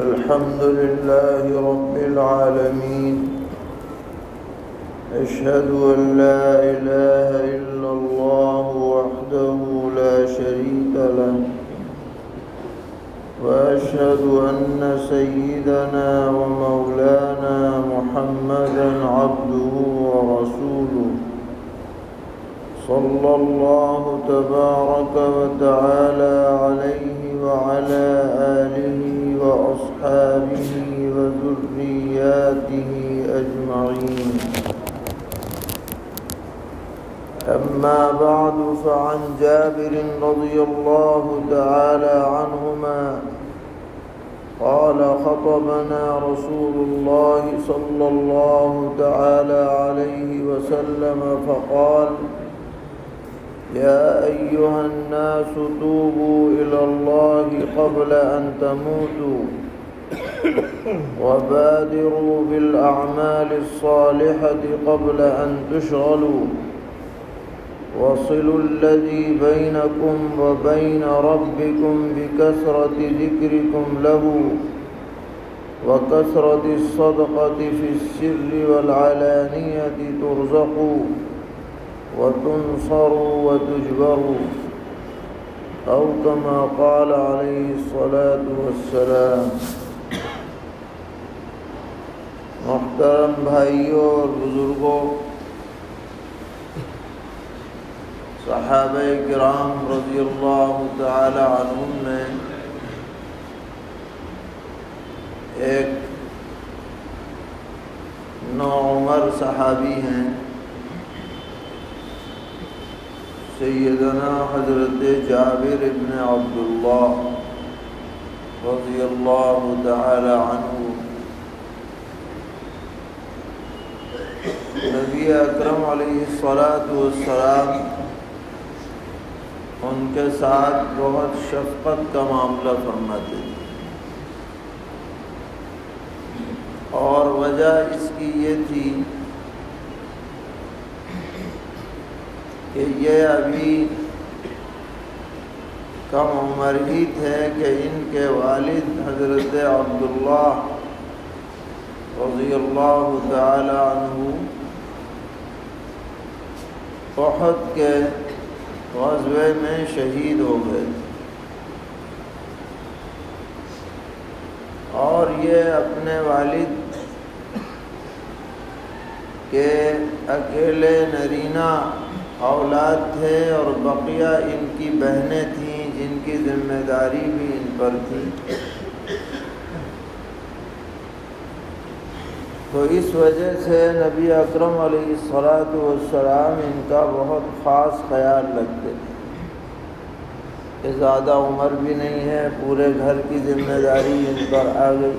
الحمد لله رب العالمين أشهد أن لا إله إلا الله وحده لا شريك له وأشهد أن سيدنا ومولانا محمدا عبده ورسوله صلى الله تبارك وتعالى عليه وعلى آله وأصحابه وذرياته أجمعين. أما بعد، فعن جابر رضي الله تعالى عنهما قال: خطبنا رسول الله صلى الله تعالى عليه وسلم فقال: يا أيها الناس توبوا إلى الله قبل أن تموتوا وبادروا بالأعمال الصالحة قبل أن تشغلوا وصلوا الذي بينكم وبين ربكم بكثرة ذكركم له وكثرة الصدقة في السر والعلانية ترزقوا وتنصروا وتجبروا، أو كما قال عليه الصلاة والسلام۔ محترم بھائیوں اور بزرگوں، صحابہ کرام رضی اللہ تعالی عنہم میں ایک نوعمر صحابی ہیں، سیدنا حضرت جابر ابن عبداللہ رضی اللہ تعالی عنہ۔ نبی اکرم علیہ السلام ان کے ساتھ بہت شفقت کا معاملہ فرماتے تھے، اور وجہ اس کی یہ تھی کہ یہ ابھی کم عمر ہی تھے کہ ان کے والد حضرت عبداللہ رضی اللہ تعالی عنہ احد کے غزوے میں شہید ہو گئے، اور یہ اپنے والد کے اکیلے نرینہ اولاد تھے، اور بقیہ ان کی بہنیں تھیں جن کی ذمہ داری بھی ان پر تھی۔ تو اس وجہ سے نبی اکرم علیہ السلام ان کا بہت خاص خیال رکھتے تھے کہ زیادہ عمر بھی نہیں ہے، پورے گھر کی ذمہ داری ان پر آ گئی۔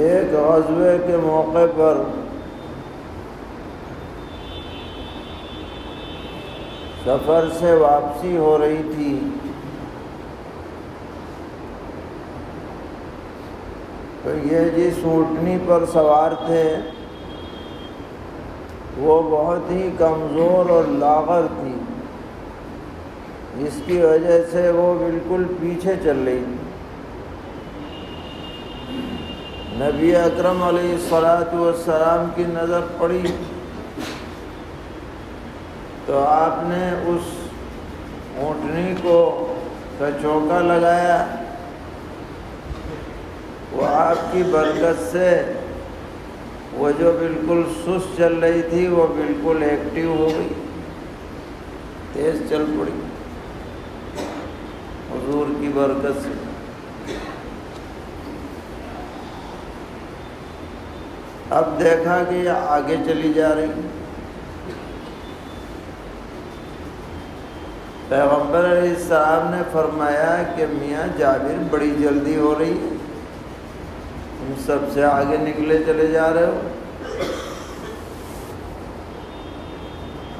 ایک غزوے کے موقع پر سفر سے واپسی ہو رہی تھی، تو یہ جس اونٹنی پر سوار تھے وہ بہت ہی کمزور اور لاغر تھی، جس کی وجہ سے وہ بالکل پیچھے چل رہی تھی۔ نبی اکرم علیہ السلام کی نظر پڑی تو آپ نے اس اونٹنی کو کا چوکا لگایا، وہ آپ کی برکت سے وہ جو بالکل سست چل رہی تھی وہ بالکل ایکٹیو ہو گئی، تیز چل پڑی حضور کی برکت سے۔ اب دیکھا کہ یہ آگے چلی جا رہی، پیغمبر علیہ السلام نے فرمایا کہ میاں جابر بڑی جلدی ہو رہی ہے، تم سب سے آگے نکلے چلے جا رہے ہو۔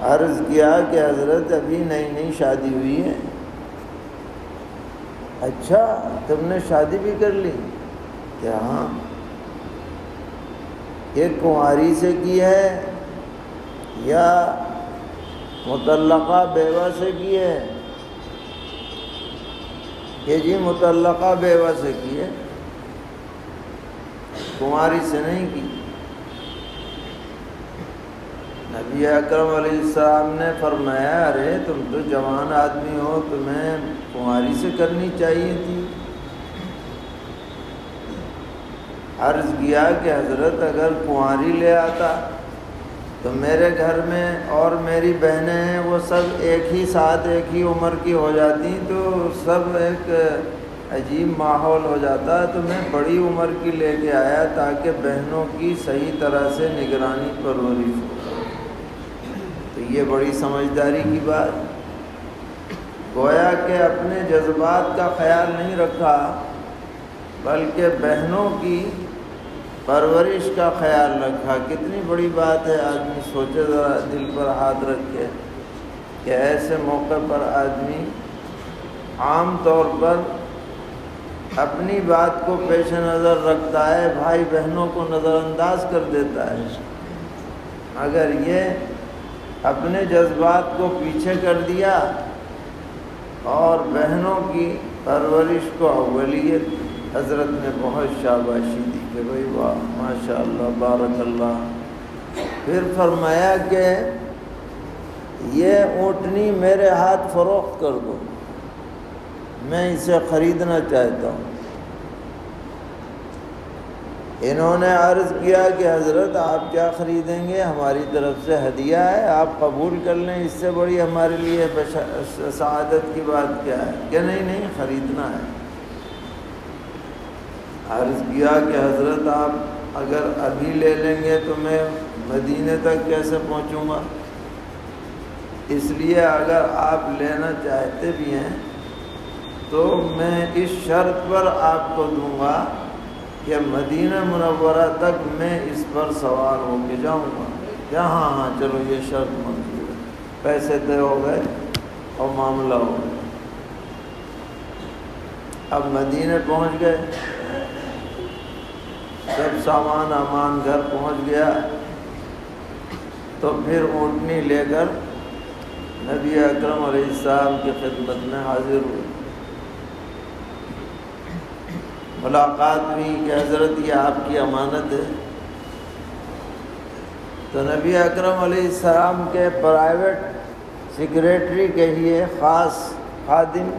عرض کیا کہ حضرت ابھی نئی نئی شادی ہوئی ہے۔ اچھا، تم نے شادی بھی کر لی؟ کہ ہاں۔ یہ کنواری سے کی ہے یا مطلقہ بیوہ سے کی ہے؟ کہ جی مطلقہ بیوہ سے کی ہے، کنواری سے نہیں کی۔ نبی اکرم علیہ السلام نے فرمایا ارے تم تو جوان آدمی ہو، تمہیں کنواری سے کرنی چاہیے تھی۔ عرض کیا کہ حضرت اگر کنواری لے آتا تو میرے گھر میں اور میری بہنیں ہیں وہ سب ایک ہی ساتھ ایک ہی عمر کی ہو جاتی تو سب ایک عجیب ماحول ہو جاتا، تو میں بڑی عمر کی لے کے آیا تاکہ بہنوں کی صحیح طرح سے نگرانی پرورش ہو۔ تو یہ بڑی سمجھداری کی بات، گویا کہ اپنے جذبات کا خیال نہیں رکھا بلکہ بہنوں کی پرورش کا خیال رکھا۔ کتنی بڑی بات ہے، آدمی سوچے ذرا دل پر ہاتھ رکھ کے کہ ایسے موقع پر آدمی عام طور پر اپنی بات کو پیش نظر رکھتا ہے، بھائی بہنوں کو نظر انداز کر دیتا ہے، اگر یہ اپنے جذبات کو پیچھے کر دیا اور بہنوں کی پرورش کو اولیت، حضرت نے بہت شاباشی دی کہ بھائی واہ ماشاء اللہ بارک اللہ۔ پھر فرمایا کہ یہ اونٹنی میرے ہاتھ فروخت کر دو، میں اسے خریدنا چاہتا ہوں۔ انہوں نے عرض کیا کہ حضرت آپ کیا خریدیں گے، ہماری طرف سے ہدیہ ہے، آپ قبول کر لیں، اس سے بڑی ہمارے لیے سعادت کی بات کیا ہے؟ کہ نہیں خریدنا ہے۔ عرض کیا کہ حضرت آپ اگر ابھی لے لیں گے تو میں مدینے تک کیسے پہنچوں گا، اس لیے اگر آپ لینا چاہتے بھی ہیں تو میں اس شرط پر آپ کو دوں گا کہ مدینہ منورہ تک میں اس پر سوار ہو کے جاؤں گا۔ کہ ہاں چلو یہ شرط منظور ہے۔ پیسے طے ہو گئے اور معاملہ ہو گیا۔ اب مدینے پہنچ گئے، سب سامان امان گھر پہنچ گیا، تو پھر اونٹنی لے کر نبی اکرم علیہ السلام کی خدمت میں حاضر ہوئے۔ ملاقات ہوئی کہ حضرت یہ آپ کی امانت ہے۔ تو نبی اکرم علیہ السلام کے پرائیویٹ سیکریٹری کہیے، خاص خادم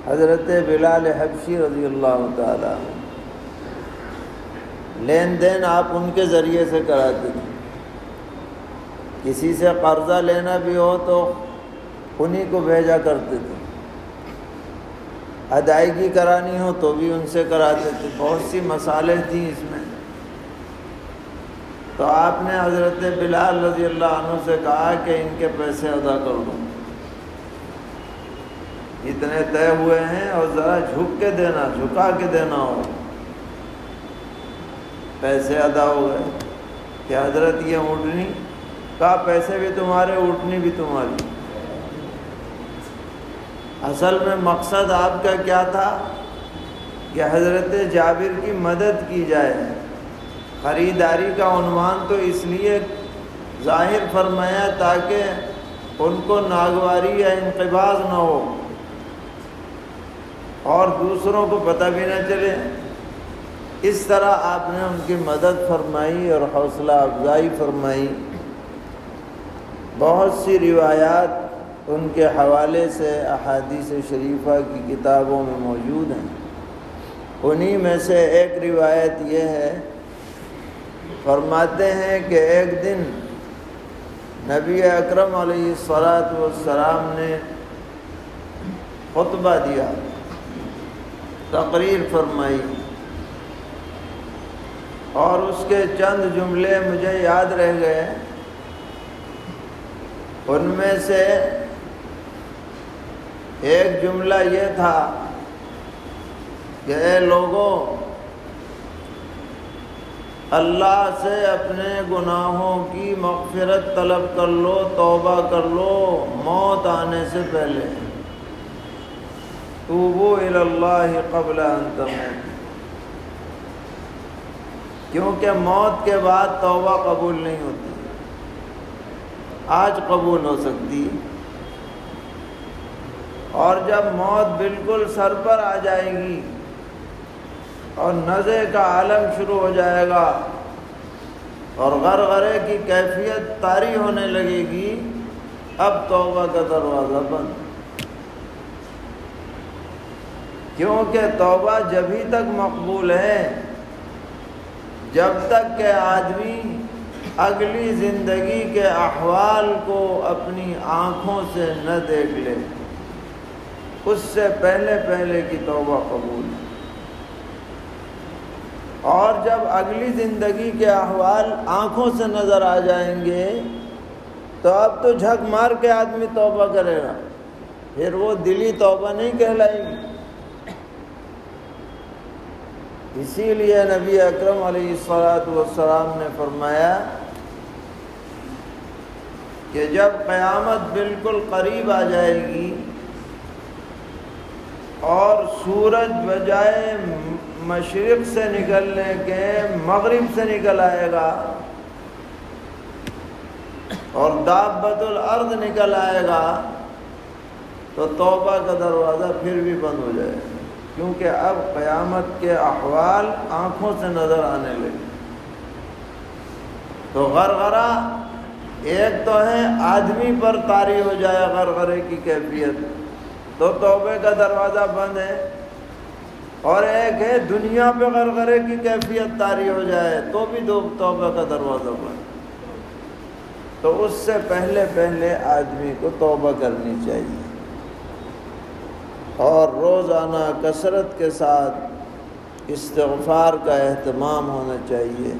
حضرت بلال حبشی رضی اللہ تعالیٰ، لین دین آپ ان کے ذریعے سے کراتے تھے۔ کسی سے قرضہ لینا بھی ہو تو انہی کو بھیجا کرتے تھے، ادائیگی کرانی ہو تو بھی ان سے کراتے تھے۔ بہت سی مصالح تھیں اس میں۔ تو آپ نے حضرت بلال رضی اللہ عنہ سے کہا کہ ان کے پیسے ادا کر دو، اتنے طے ہوئے ہیں اور ذرا جھک کے دینا، جھکا کے دینا ہو۔ پیسے ادا ہو گئے کہ حضرت یہ اونٹنی کا پیسے بھی تمہارے، اونٹنی بھی تمہاری۔ اصل میں مقصد آپ کا کیا تھا کہ حضرت جابر کی مدد کی جائے۔ خریداری کا عنوان تو اس لیے ظاہر فرمایا تاکہ ان کو ناگواری یا انقباض نہ ہو اور دوسروں کو پتہ بھی نہ چلے۔ اس طرح آپ نے ان کی مدد فرمائی اور حوصلہ افزائی فرمائی۔ بہت سی روایات ان کے حوالے سے احادیث شریفہ کی کتابوں میں موجود ہیں۔ انہی میں سے ایک روایت یہ ہے، فرماتے ہیں کہ ایک دن نبی اکرم علیہ السلام نے خطبہ دیا، تقریر فرمائی، اور اس کے چند جملے مجھے یاد رہ گئے۔ ان میں سے ایک جملہ یہ تھا کہ اے لوگوں، اللہ سے اپنے گناہوں کی مغفرت طلب کر لو، توبہ کر لو موت آنے سے پہلے۔ توبوا الی اللہ قبل ان تموتوا، کیونکہ موت کے بعد توبہ قبول نہیں ہوتی، آج قبول ہو سکتی اور جب موت بالکل سر پر آ جائے گی اور نزع کا عالم شروع ہو جائے گا اور غرغرے کی کیفیت طاری ہونے لگے گی، اب توبہ کا دروازہ بند، کیونکہ توبہ جبھی تک مقبول ہے جب تک کہ آدمی اگلی زندگی کے احوال کو اپنی آنکھوں سے نہ دیکھ لے، اس سے پہلے پہلے کی توبہ قبول ہے۔ اور جب اگلی زندگی کے احوال آنکھوں سے نظر آ جائیں گے تو اب تو جھک مار کے آدمی توبہ کرے گا، پھر وہ دلی توبہ نہیں کہلائے گی۔ اسی لیے نبی اکرم علیہ الصلوۃ والسلام نے فرمایا کہ جب قیامت بالکل قریب آ جائے گی اور سورج بجائے مشرق سے نکلنے کے مغرب سے نکل آئے گا اور دابۃ الارض نکل آئے گا تو توبہ کا دروازہ پھر بھی بند ہو جائے گا، کیونکہ اب قیامت کے احوال آنکھوں سے نظر آنے لگے۔ تو غرغرہ ایک تو ہے آدمی پر طاری ہو جائے غرغرے کی کیفیت، تو توبے کا دروازہ بند ہے، اور ایک ہے دنیا پہ غرغرے کی کیفیت طاری ہو جائے تو بھی توبہ کا دروازہ بند۔ تو اس سے پہلے پہلے آدمی کو توبہ کرنی چاہیے اور روزانہ کثرت کے ساتھ استغفار کا اہتمام ہونا چاہیے۔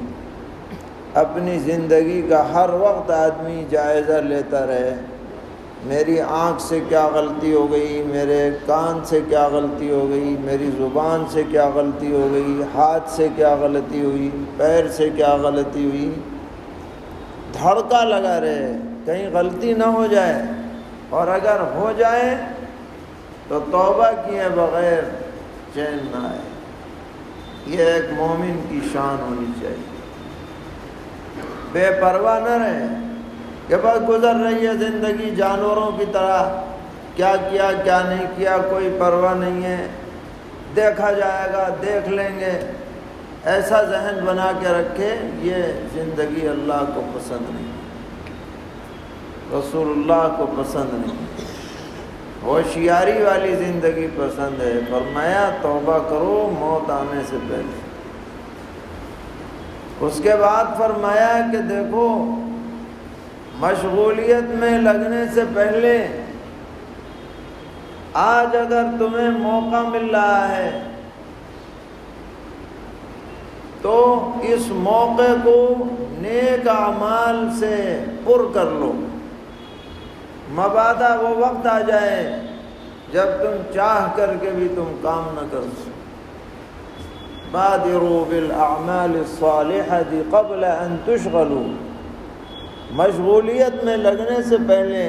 اپنی زندگی کا ہر وقت آدمی جائزہ لیتا رہے، میری آنکھ سے کیا غلطی ہو گئی، میرے کان سے کیا غلطی ہو گئی، میری زبان سے کیا غلطی ہو گئی، ہاتھ سے کیا غلطی ہوئی، پیر سے کیا غلطی ہوئی، دھڑکا لگا رہے کہیں غلطی نہ ہو جائے، اور اگر ہو جائے تو توبہ کیے بغیر چین نہ آئے۔ یہ ایک مومن کی شان ہونی چاہیے، بے پرواہ نہ رہے کہ بس گزر رہی ہے زندگی جانوروں کی طرح، کیا کیا کیا نہیں کیا کوئی پرواہ نہیں ہے، دیکھا جائے گا دیکھ لیں گے، ایسا ذہن بنا کے رکھے، یہ زندگی اللہ کو پسند نہیں، رسول اللہ کو پسند نہیں، ہوشیاری والی زندگی پسند ہے۔ فرمایا توبہ کرو موت آنے سے پہلے۔ اس کے بعد فرمایا کہ دیکھو مشغولیت میں لگنے سے پہلے آج اگر تمہیں موقع مل رہا ہے تو اس موقع کو نیک اعمال سے پر کر لو، مبادا وہ وقت آ جائے جب تم چاہ کر کے بھی تم کام نہ کر سکو۔ بادروا بالاعمال الصالحة قبل ان تشغلوا، مشغولیت میں لگنے سے پہلے،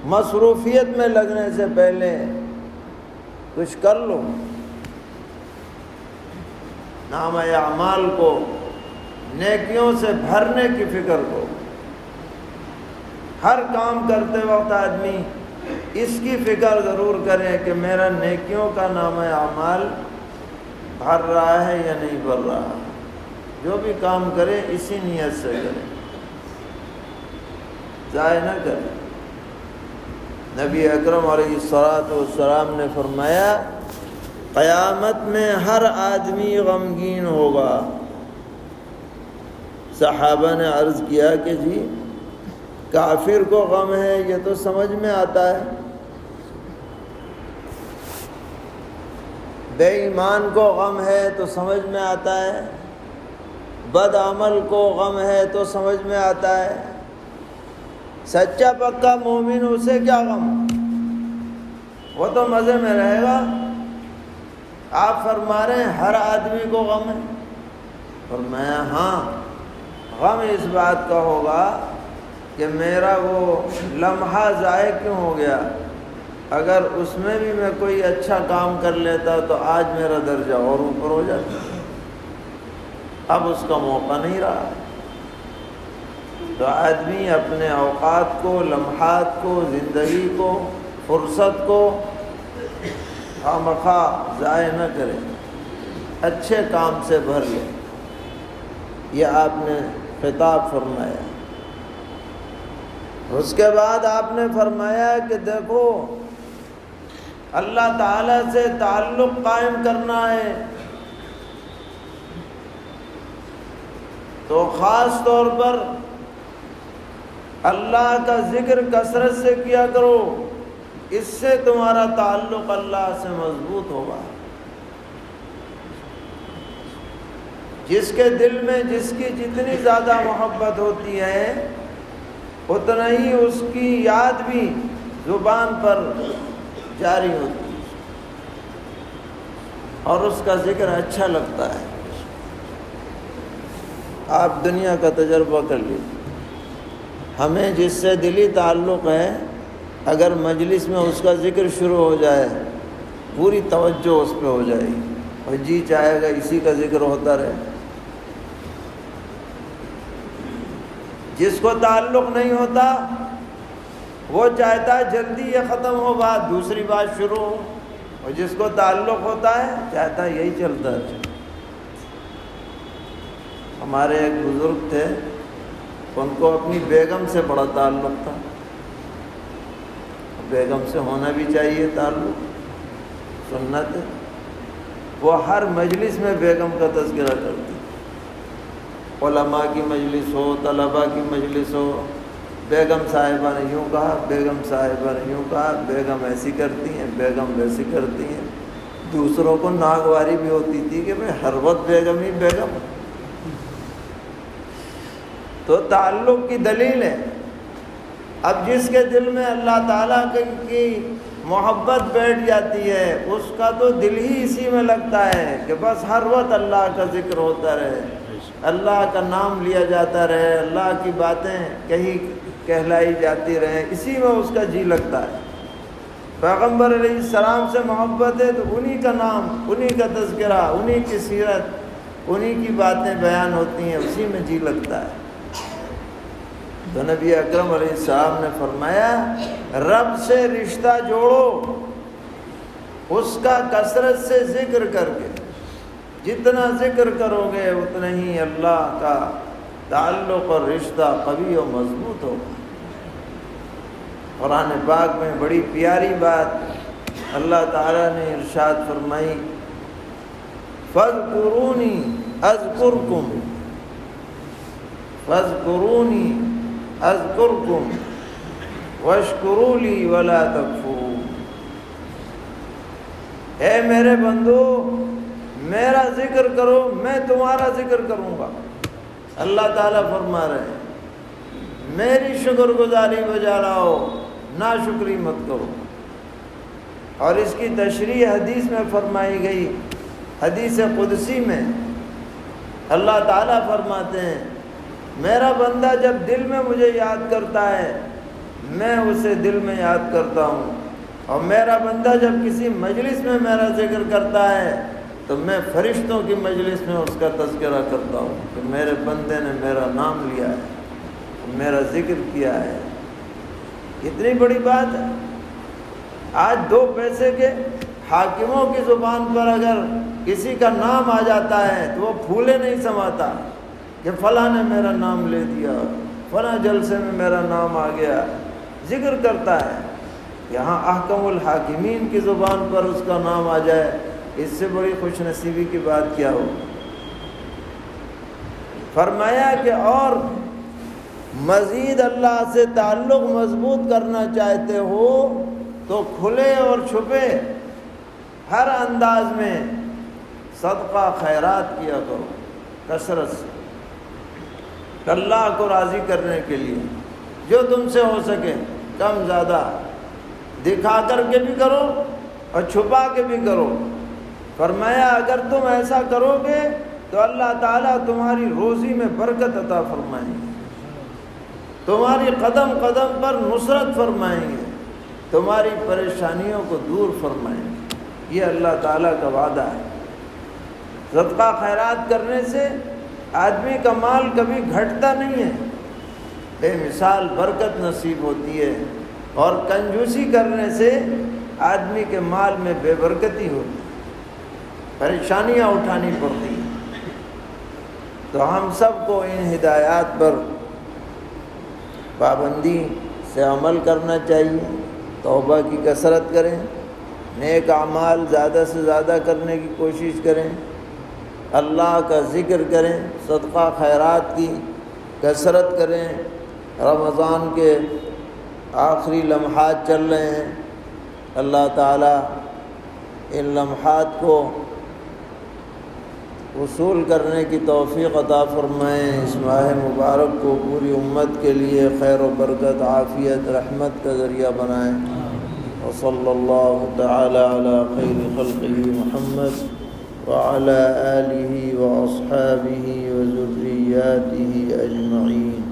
مصروفیت میں لگنے سے پہلے کچھ کر لو، نام اعمال کو نیکیوں سے بھرنے کی فکر کو۔ ہر کام کرتے وقت آدمی اس کی فکر ضرور کرے کہ میرا نیکیوں کا نام اعمال بھر رہا ہے یا نہیں بھر رہا۔ جو بھی کام کرے اسی نیت سے کرے، ضائع نہ کرے۔ نبی اکرم علیہ الصلوۃ والسلام نے فرمایا قیامت میں ہر آدمی غمگین ہوگا۔ صحابہ نے عرض کیا کہ جی کافر کو غم ہے یہ تو سمجھ میں آتا ہے، بے ایمان کو غم ہے تو سمجھ میں آتا ہے، بد عمل کو غم ہے تو سمجھ میں آتا ہے، سچا پکا مومن اسے کیا غم، وہ تو مزے میں رہے گا۔ آپ فرما رہے ہیں ہر آدمی کو غم ہے؟ فرمایا ہاں، غم اس بات کا ہوگا کہ میرا وہ لمحہ ضائع کیوں ہو گیا، اگر اس میں بھی میں کوئی اچھا کام کر لیتا تو آج میرا درجہ اور اوپر ہو جاتا، اب اس کا موقع نہیں رہا۔ تو آدمی اپنے اوقات کو، لمحات کو، زندگی کو فرصت کو خواہ ضائع نہ کرے، اچھے کام سے بھر لے، یہ آپ نے خطاب فرمایا۔ اس کے بعد آپ نے فرمایا کہ دیکھو اللہ تعالیٰ سے تعلق قائم کرنا ہے تو خاص طور پر اللہ کا ذکر کثرت سے کیا کرو، اس سے تمہارا تعلق اللہ سے مضبوط ہوگا۔ جس کے دل میں جس کی جتنی زیادہ محبت ہوتی ہے اتنا ہی اس کی یاد بھی زبان پر جاری ہوتی ہے اور اس کا ذکر اچھا لگتا ہے۔ آپ دنیا کا تجربہ کر لیجیے، ہمیں جس سے دلی تعلق ہے اگر مجلس میں اس کا ذکر شروع ہو جائے پوری توجہ اس پہ ہو جائے گی اور جی چاہے گا اسی کا ذکر ہوتا رہے۔ جس کو تعلق نہیں ہوتا وہ چاہتا ہے جلدی یہ ختم ہو بات، دوسری بات شروع ہو، اور جس کو تعلق ہوتا ہے چاہتا ہے یہی چلتا ہے۔ ہمارے ایک بزرگ تھے، ان کو اپنی بیگم سے بڑا تعلق تھا، بیگم سے ہونا بھی چاہیے تعلق، سنت ہے۔ وہ ہر مجلس میں بیگم کا تذکرہ کرتی، علماء کی مجلس ہو، طلباء کی مجلس ہو، بیگم صاحبہ نے یوں کہا، بیگم صاحبہ نے یوں کہا، بیگم ایسی کرتی ہیں، بیگم ویسی کرتی ہیں۔ دوسروں کو ناگواری بھی ہوتی تھی کہ بھئی ہر وقت بیگم ہی بیگم۔ تو تعلق کی دلیل ہے۔ اب جس کے دل میں اللہ تعالیٰ کی محبت بیٹھ جاتی ہے اس کا تو دل ہی اسی میں لگتا ہے کہ بس ہر وقت اللہ کا ذکر ہوتا رہے، اللہ کا نام لیا جاتا رہے، اللہ کی باتیں کہیں کہلائی جاتی رہیں، اسی میں اس کا جی لگتا ہے۔ پیغمبر علیہ السلام سے محبت ہے تو انہی کا نام، انہی کا تذکرہ، انہی کی سیرت، انہی کی باتیں بیان ہوتی ہیں، اسی میں جی لگتا ہے۔ تو نبی اکرم علیہ السلام نے فرمایا رب سے رشتہ جوڑو اس کا کثرت سے ذکر کر کے، جتنا ذکر کرو گے اتنا ہی اللہ کا تعلق اور رشتہ قوی و مضبوط ہوگا۔ قرآن پاک میں بڑی پیاری بات اللہ تعالیٰ نے ارشاد فرمائی، فاذکرونی اذکرکم فاذکرونی اذکرکم واشکروا لی ولا تکفرون۔ اے میرے بندو میرا ذکر کرو میں تمہارا ذکر کروں گا۔ اللہ تعالیٰ فرما رہے ہیں میری شکر گزاری بجا لاؤ، ناشکری مت کرو۔ اور اس کی تشریح حدیث میں فرمائی گئی، حدیث قدسی میں اللہ تعالیٰ فرماتے ہیں میرا بندہ جب دل میں مجھے یاد کرتا ہے میں اسے دل میں یاد کرتا ہوں، اور میرا بندہ جب کسی مجلس میں میرا ذکر کرتا ہے تو میں فرشتوں کی مجلس میں اس کا تذکرہ کرتا ہوں کہ میرے بندے نے میرا نام لیا ہے، میرا ذکر کیا ہے۔ اتنی بڑی بات ہے۔ آج 2 پیسے کے حاکموں کی زبان پر اگر کسی کا نام آ جاتا ہے تو وہ پھولے نہیں سماتا کہ فلاں نے میرا نام لے دیا، فلاں جلسے میں میرا نام آ گیا، ذکر کرتا ہے۔ یہاں احکم الحاکمین کی زبان پر اس کا نام آ جائے، اس سے بڑی خوش نصیبی کی بات کیا ہو۔ فرمایا کہ اور مزید اللہ سے تعلق مضبوط کرنا چاہتے ہو تو کھلے اور چھپے ہر انداز میں صدقہ خیرات کیا کرو کثرت سے، اللہ کو راضی کرنے کے لیے جو تم سے ہو سکے، کم زیادہ دکھا کر کے بھی کرو اور چھپا کے بھی کرو۔ فرمایا اگر تم ایسا کرو گے تو اللہ تعالیٰ تمہاری روزی میں برکت عطا فرمائیں گے، تمہاری قدم قدم پر نصرت فرمائیں گے، تمہاری پریشانیوں کو دور فرمائیں گے۔ یہ اللہ تعالیٰ کا وعدہ ہے۔ صدقہ خیرات کرنے سے آدمی کا مال کبھی گھٹتا نہیں ہے، بے مثال برکت نصیب ہوتی ہے، اور کنجوسی کرنے سے آدمی کے مال میں بے برکتی ہوتی، پریشانیاں اٹھانی پڑتی ہیں۔ تو ہم سب کو ان ہدایات پر پابندی سے عمل کرنا چاہیے، توبہ کی کثرت کریں، نیک اعمال زیادہ سے زیادہ کرنے کی کوشش کریں، اللہ کا ذکر کریں، صدقہ خیرات کی کثرت کریں۔ رمضان کے آخری لمحات چل رہے ہیں، اللہ تعالیٰ ان لمحات کو وصول کرنے کی توفیق عطا فرمائیں۔ اس ماہ مبارک کو پوری امت کے لیے خیر و برکت، عافیت، رحمت کا ذریعہ بنائیں۔ وصلی اللہ تعالی علی خیر خلقہ محمد وعلی آلہ واصحابہ وذریاتہ اجمعین۔